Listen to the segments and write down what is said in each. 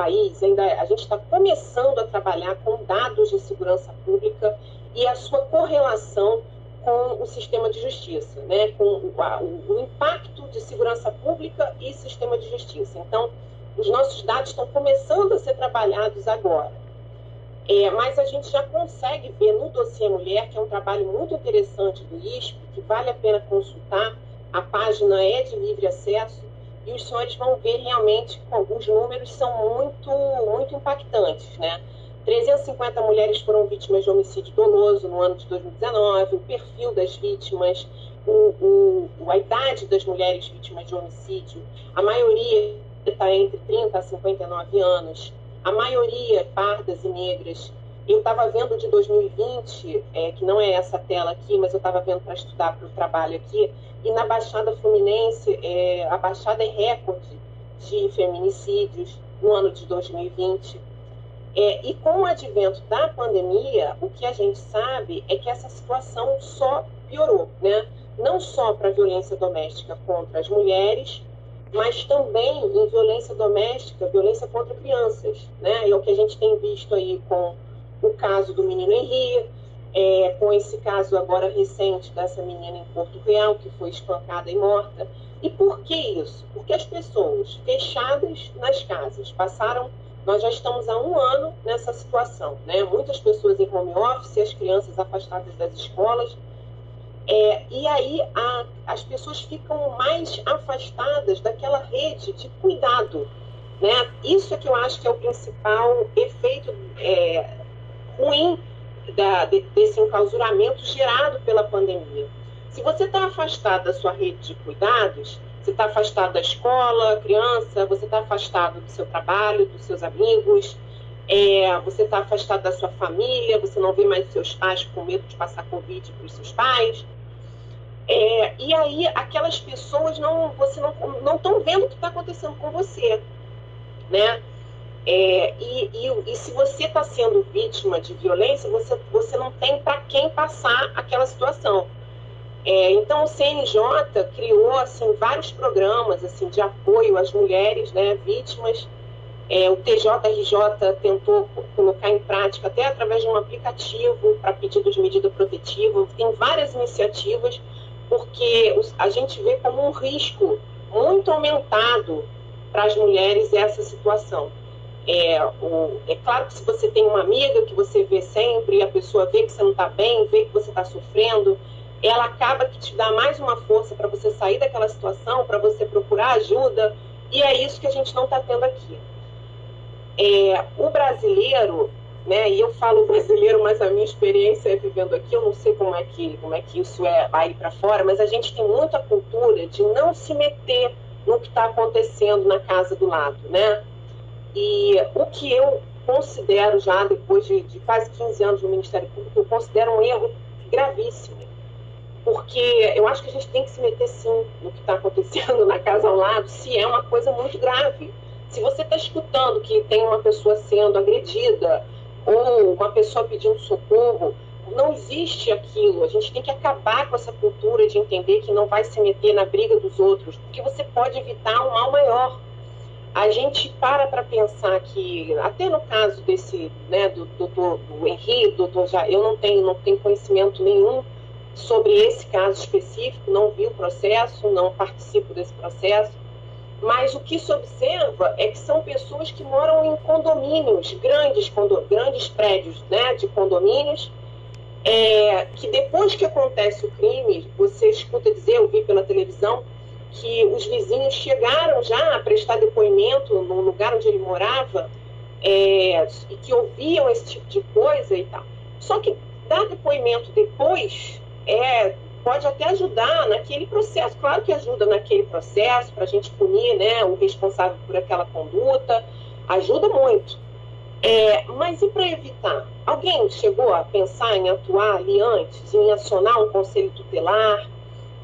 país, a gente está começando a trabalhar com dados de segurança pública e a sua correlação com o sistema de justiça, né? Com o impacto de segurança pública e sistema de justiça. Então, os nossos dados estão começando a ser trabalhados agora. Mas a gente já consegue ver no Dossiê Mulher, que é um trabalho muito interessante do ISP, que vale a pena consultar. A página é de livre acesso e os senhores vão ver realmente que os números são muito impactantes, né? 350 mulheres foram vítimas de homicídio doloso no ano de 2019, o perfil das vítimas, a idade das mulheres vítimas de homicídio, a maioria está entre 30 a 59 anos, a maioria pardas e negras. Eu estava vendo de 2020, que não é essa tela aqui, mas eu estava vendo para estudar para o trabalho aqui, e na Baixada Fluminense, a Baixada é recorde de feminicídios no ano de 2020. E com o advento da pandemia, o que a gente sabe é que essa situação só piorou, né? Não só para a violência doméstica contra as mulheres, mas também em violência doméstica, violência contra crianças, né? É o que a gente tem visto aí com o caso do menino Henri, com esse caso agora recente dessa menina em Porto Real, que foi espancada e morta. E por que isso? Porque as pessoas fechadas nas casas nós já estamos há 1 ano nessa situação, né? Muitas pessoas em home office, as crianças afastadas das escolas, e aí as pessoas ficam mais afastadas daquela rede de cuidado, né? Isso é que eu acho que é o principal efeito ruim desse enclausuramento gerado pela pandemia. Se você está afastado da sua rede de cuidados, você está afastado da escola, criança, você está afastado do seu trabalho, dos seus amigos, você está afastado da sua família, você não vê mais os seus pais com medo de passar Covid para os seus pais. E aí aquelas pessoas não estão vendo o que está acontecendo com você, né? E se você está sendo vítima de violência, você não tem para quem passar aquela situação. Então o CNJ criou assim, vários programas assim, de apoio às mulheres, né, vítimas. O TJRJ tentou colocar em prática até através de um aplicativo para pedido de medida protetiva. Tem várias iniciativas, porque a gente vê como um risco muito aumentado para as mulheres essa situação. É claro que se você tem uma amiga que você vê sempre, e a pessoa vê que você não está bem, vê que você está sofrendo, ela acaba que te dá mais uma força para você sair daquela situação, para você procurar ajuda, e é isso que a gente não está tendo aqui. O brasileiro, né, e eu falo brasileiro, mas a minha experiência é vivendo aqui, eu não sei como é que isso vai para fora, mas a gente tem muita cultura de não se meter no que está acontecendo na casa do lado, né? E o que eu considero já, depois de quase 15 anos no Ministério Público, eu considero um erro gravíssimo. Porque eu acho que a gente tem que se meter, sim, no que está acontecendo na casa ao lado, se é uma coisa muito grave. Se você está escutando que tem uma pessoa sendo agredida ou uma pessoa pedindo socorro, não existe aquilo. A gente tem que acabar com essa cultura de entender que não vai se meter na briga dos outros, porque você pode evitar um mal maior. A gente para pensar que, até no caso desse, né, do Henri, eu não tenho conhecimento nenhum sobre esse caso específico, não vi o processo, não participo desse processo, mas o que se observa é que são pessoas que moram em condomínios, grandes prédios, né, de condomínios, que depois que acontece o crime, você escuta dizer, eu vi pela televisão, que os vizinhos chegaram já a prestar depoimento no lugar onde ele morava, e que ouviam esse tipo de coisa e tal. Só que dar depoimento depois pode até ajudar naquele processo, claro que ajuda naquele processo, para a gente punir, né, o responsável por aquela conduta, ajuda muito. Mas e para evitar? Alguém chegou a pensar em atuar ali antes, em acionar um conselho tutelar,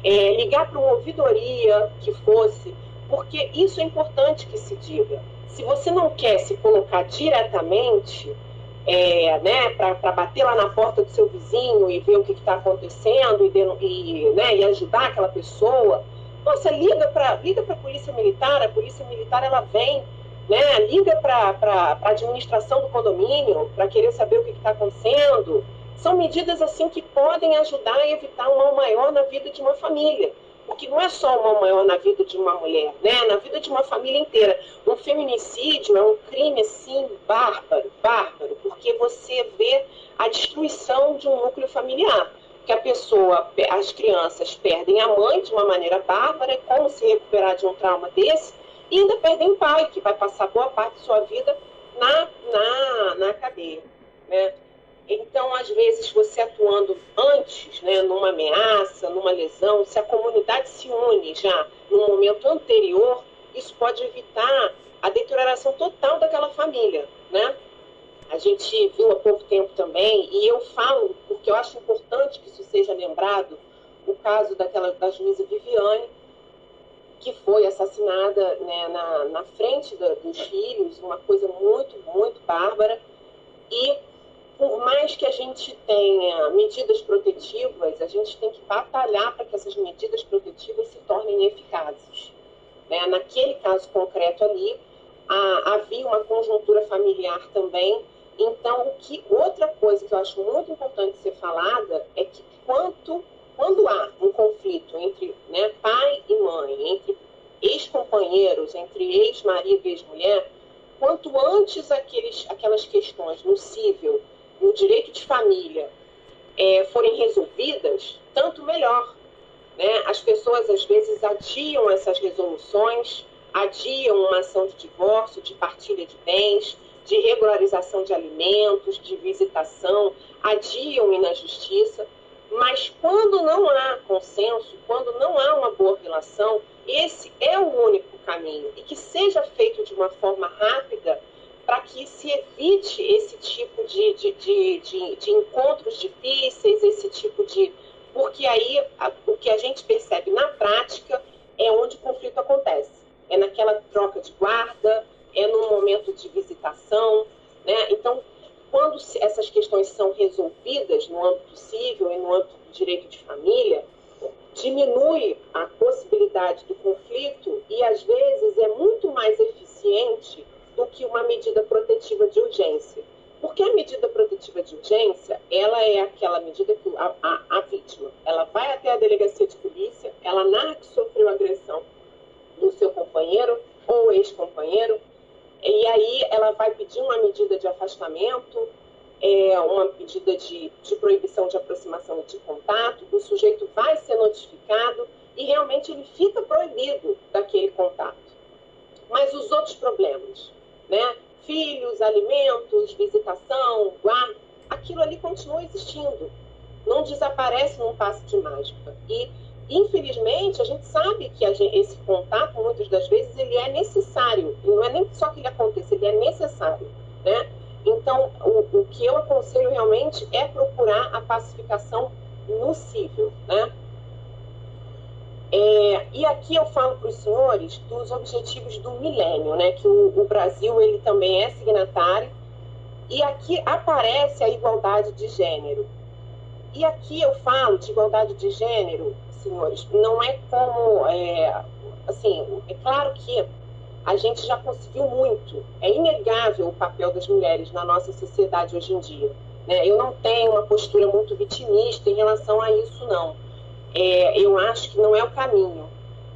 ligar para uma ouvidoria que fosse, porque isso é importante que se diga. Se você não quer se colocar diretamente, né, para bater lá na porta do seu vizinho e ver o que está acontecendo e ajudar aquela pessoa, nossa, liga para a Polícia Militar, ela vem, né? Liga para a administração do condomínio para querer saber o que está acontecendo. São medidas assim que podem ajudar a evitar um mal maior na vida de uma família. Porque não é só um mal maior na vida de uma mulher, né? Na vida de uma família inteira. Um feminicídio é um crime, assim, bárbaro, porque você vê a destruição de um núcleo familiar. Que a pessoa, as crianças perdem a mãe de uma maneira bárbara, como se recuperar de um trauma desse, e ainda perdem o pai, que vai passar boa parte de sua vida na cadeia, né? Então, às vezes, você atuando antes, né, numa ameaça, numa lesão, se a comunidade se une já no momento anterior, isso pode evitar a deterioração total daquela família, né? A gente viu há pouco tempo também, e eu falo porque eu acho importante que isso seja lembrado, o caso da juíza Viviane, que foi assassinada, né, na frente dos filhos, uma coisa muito, muito bárbara. E por mais que a gente tenha medidas protetivas, a gente tem que batalhar para que essas medidas protetivas se tornem eficazes, né? Naquele caso concreto ali, havia uma conjuntura familiar também. Então, outra coisa que eu acho muito importante ser falada é que quando há um conflito entre, né, pai e mãe, entre ex-companheiros, entre ex-marido e ex-mulher, quanto antes aquelas questões no cível, no direito de família, forem resolvidas, tanto melhor, né? As pessoas, às vezes, adiam essas resoluções, adiam uma ação de divórcio, de partilha de bens, de regularização de alimentos, de visitação, adiam ir na justiça, mas quando não há consenso, quando não há uma boa relação, esse é o único caminho, e que seja feito de uma forma rápida para que se evite esse tipo de encontros difíceis, esse tipo de... Porque aí o que a gente percebe na prática é onde o conflito acontece. É naquela troca de guarda, é num momento de visitação, né? Então, quando essas questões são resolvidas no âmbito civil e no âmbito do direito de família, diminui a possibilidade do conflito e, às vezes, é muito mais eficiente do que uma medida protetiva de urgência. Porque a medida protetiva de urgência, ela é aquela medida que a vítima, ela vai até a delegacia de polícia, ela narra que sofreu agressão do seu companheiro ou ex-companheiro, e aí ela vai pedir uma medida de afastamento, uma medida de proibição de aproximação e de contato, o sujeito vai ser notificado e realmente ele fica proibido daquele contato. Mas os outros problemas, né? Filhos, alimentos, visitação, guarda, aquilo ali continua existindo. Não desaparece num passe de mágica. E, infelizmente, a gente sabe que esse contato, muitas das vezes, ele é necessário. E não é nem só que ele aconteça, ele é necessário, né? Então, o que eu aconselho realmente é procurar a pacificação no cível, né? E aqui eu falo para os senhores dos objetivos do milênio, né? Que o Brasil ele também é signatário, e aqui aparece a igualdade de gênero. E aqui eu falo de igualdade de gênero, senhores, não é como... assim, é claro que a gente já conseguiu muito, é inegável o papel das mulheres na nossa sociedade hoje em dia, né? Eu não tenho uma postura muito vitimista em relação a isso, não. Eu acho que não é o caminho,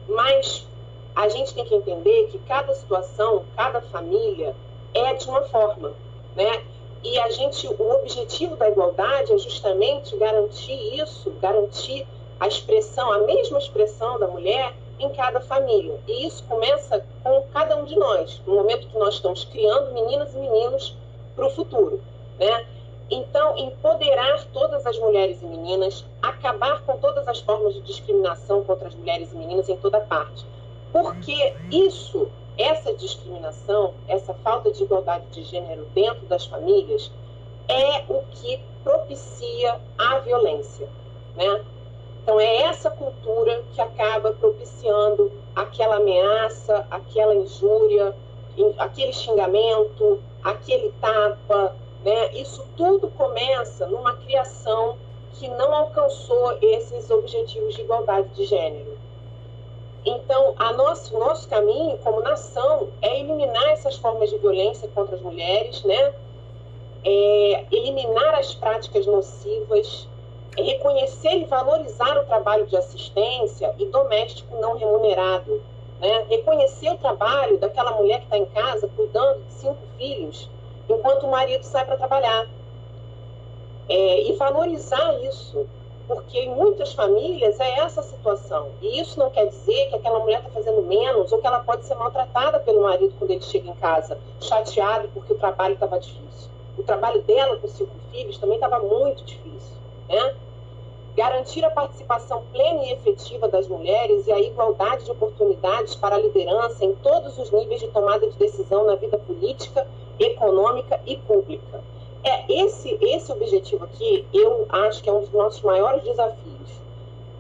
mas a gente tem que entender que cada situação, cada família é de uma forma, né? E o objetivo da igualdade é justamente garantir isso, garantir a mesma expressão da mulher em cada família. E isso começa com cada um de nós, no momento que nós estamos criando meninas e meninos para o futuro, né? Então, empoderar todas as mulheres e meninas, acabar com todas as formas de discriminação contra as mulheres e meninas em toda parte. Porque essa discriminação, essa falta de igualdade de gênero dentro das famílias, é o que propicia a violência, né? Então, é essa cultura que acaba propiciando aquela ameaça, aquela injúria, aquele xingamento, aquele tapa, né? Isso tudo começa numa criação que não alcançou esses objetivos de igualdade de gênero. Então, nosso caminho como nação é eliminar essas formas de violência contra as mulheres, né? Eliminar as práticas nocivas, reconhecer e valorizar o trabalho de assistência e doméstico não remunerado, né? Reconhecer o trabalho daquela mulher que está em casa cuidando de 5 filhos, enquanto o marido sai para trabalhar. E valorizar isso, porque em muitas famílias é essa a situação. E isso não quer dizer que aquela mulher está fazendo menos ou que ela pode ser maltratada pelo marido quando ele chega em casa, chateado porque o trabalho estava difícil. O trabalho dela com 5 filhos também estava muito difícil, né? Garantir a participação plena e efetiva das mulheres e a igualdade de oportunidades para a liderança em todos os níveis de tomada de decisão na vida política, econômica e pública. Esse objetivo aqui, eu acho que é um dos nossos maiores desafios.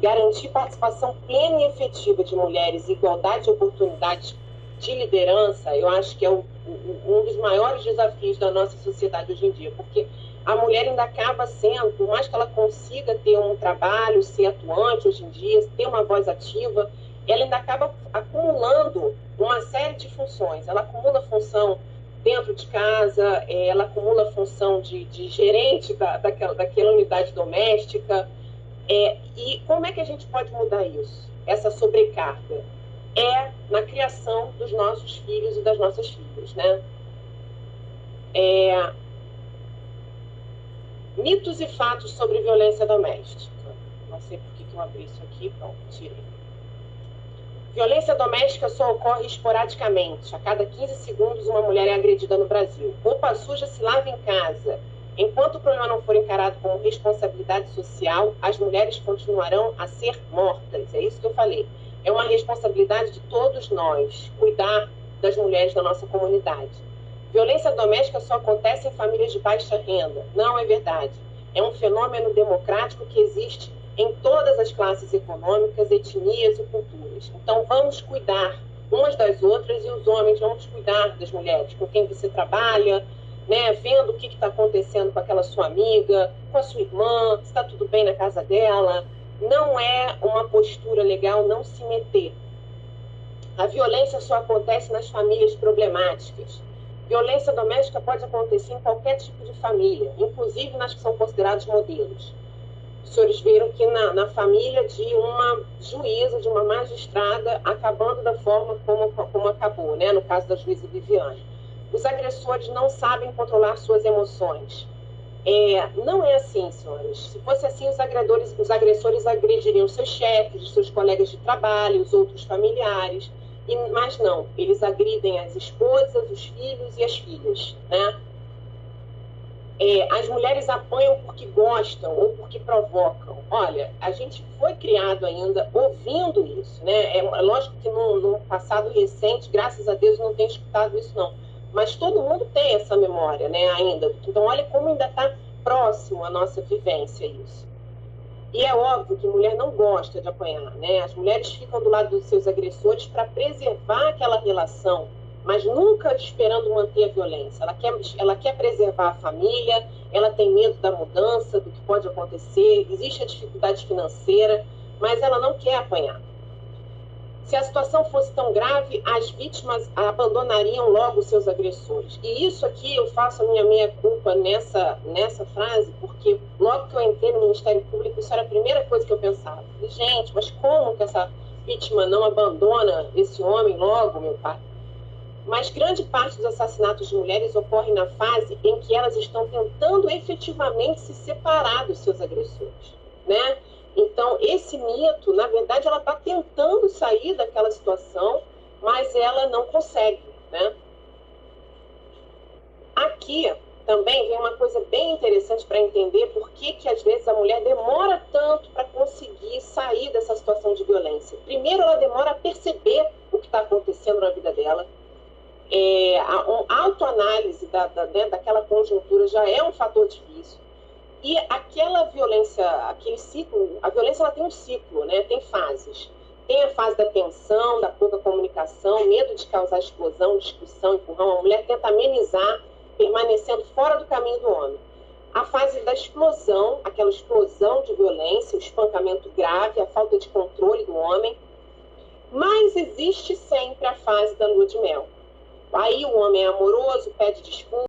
Garantir participação plena e efetiva de mulheres e igualdade de oportunidades de liderança, eu acho que é um dos maiores desafios da nossa sociedade hoje em dia, porque a mulher ainda acaba sendo, por mais que ela consiga ter um trabalho, ser atuante hoje em dia, ter uma voz ativa, ela ainda acaba acumulando uma série de funções. Ela acumula função dentro de casa, ela acumula função de gerente daquela unidade doméstica. E como é que a gente pode mudar isso? Essa sobrecarga na criação dos nossos filhos e das nossas filhas, né? Mitos e fatos sobre violência doméstica. Não sei por que eu abri isso aqui, pronto, tirei. Violência doméstica só ocorre esporadicamente. A cada 15 segundos, uma mulher é agredida no Brasil. Roupa suja se lava em casa. Enquanto o problema não for encarado como responsabilidade social, as mulheres continuarão a ser mortas. É isso que eu falei. É uma responsabilidade de todos nós, cuidar das mulheres da nossa comunidade. Violência doméstica só acontece em famílias de baixa renda. Não é verdade. É um fenômeno democrático que existe em todas as classes econômicas, etnias e culturas. Então, vamos cuidar umas das outras e os homens, vamos cuidar das mulheres, com quem você trabalha, né, vendo o que está acontecendo com aquela sua amiga, com a sua irmã, se está tudo bem na casa dela. Não é uma postura legal não se meter. A violência só acontece nas famílias problemáticas. Violência doméstica pode acontecer em qualquer tipo de família, inclusive nas que são consideradas modelos. Os senhores viram que na família de uma juíza, de uma magistrada, acabando da forma como acabou, né? No caso da juíza Viviane. Os agressores não sabem controlar suas emoções. Não é assim, senhores. Se fosse assim, os agressores agrediriam seus chefes, os seus colegas de trabalho, os outros familiares. Mas não, eles agridem as esposas, os filhos e as filhas, né? As mulheres apanham porque gostam ou porque provocam. Olha, a gente foi criado ainda ouvindo isso, né? É lógico que no passado recente, graças a Deus, não tem escutado isso, não. Mas todo mundo tem essa memória, né, ainda. Então, olha como ainda está próximo à nossa vivência isso. E é óbvio que mulher não gosta de apanhar, né? As mulheres ficam do lado dos seus agressores para preservar aquela relação, mas nunca esperando manter a violência. Ela quer preservar a família, ela tem medo da mudança, do que pode acontecer, existe a dificuldade financeira, mas ela não quer apanhar. Se a situação fosse tão grave, as vítimas abandonariam logo os seus agressores. E isso aqui eu faço a minha meia-culpa nessa frase, porque logo que eu entrei no Ministério Público, isso era a primeira coisa que eu pensava. Falei, gente, mas como que essa vítima não abandona esse homem logo, meu pai? Mas grande parte dos assassinatos de mulheres ocorre na fase em que elas estão tentando efetivamente se separar dos seus agressores, né? Então, esse mito, na verdade, ela está tentando sair daquela situação, mas ela não consegue, né? Aqui também vem uma coisa bem interessante para entender por que às vezes a mulher demora tanto para conseguir sair dessa situação de violência. Primeiro, ela demora a perceber o que está acontecendo na vida dela. A autoanálise daquela conjuntura já é um fator difícil. E aquela violência, aquele ciclo, a violência ela tem um ciclo, né? Tem fases. Tem a fase da tensão, da pouca comunicação, medo de causar explosão, discussão, empurrão. A mulher tenta amenizar, permanecendo fora do caminho do homem. A fase da explosão, aquela explosão de violência, o espancamento grave, a falta de controle do homem. Mas existe sempre a fase da lua de mel. Aí o homem é amoroso, pede desculpa,